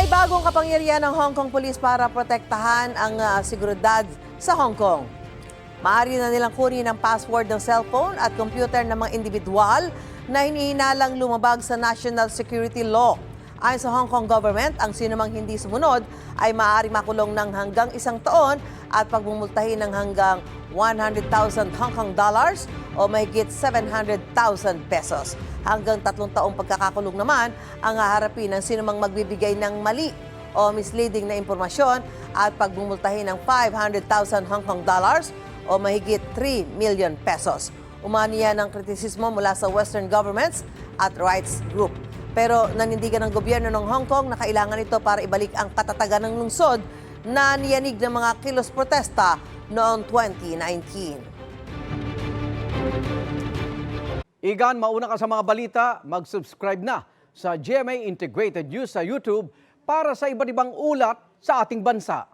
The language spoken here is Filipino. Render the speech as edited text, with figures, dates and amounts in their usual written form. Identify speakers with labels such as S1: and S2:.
S1: May bagong kapangyarihan ng Hong Kong Police para protektahan ang seguridad sa Hong Kong. Maaari na nilang kunin ang password ng cellphone at computer ng mga individual na hinihinalang lumabag sa national security law. Ayon sa Hong Kong government, ang sinumang hindi sumunod ay maaari makulong ng hanggang 1 taon at pagmumultahin ng hanggang 100,000 Hong Kong dollars o mahigit 700,000 pesos. Hanggang 3 taong pagkakakulong naman ang haharapin ng sinumang magbibigay ng mali o misleading na impormasyon at pagmumultahin ng 500,000 Hong Kong dollars o mahigit 3 million pesos. Umani yan ng kritisismo mula sa Western governments at rights group. Pero nanindigan ng gobyerno ng Hong Kong na kailangan ito para ibalik ang katatagan ng lungsod na niyanig ng mga kilos protesta noong 2019.
S2: Igan, mauna ka sa mga balita, mag-subscribe na sa GMA Integrated News sa YouTube para sa iba't ibang ulat sa ating bansa.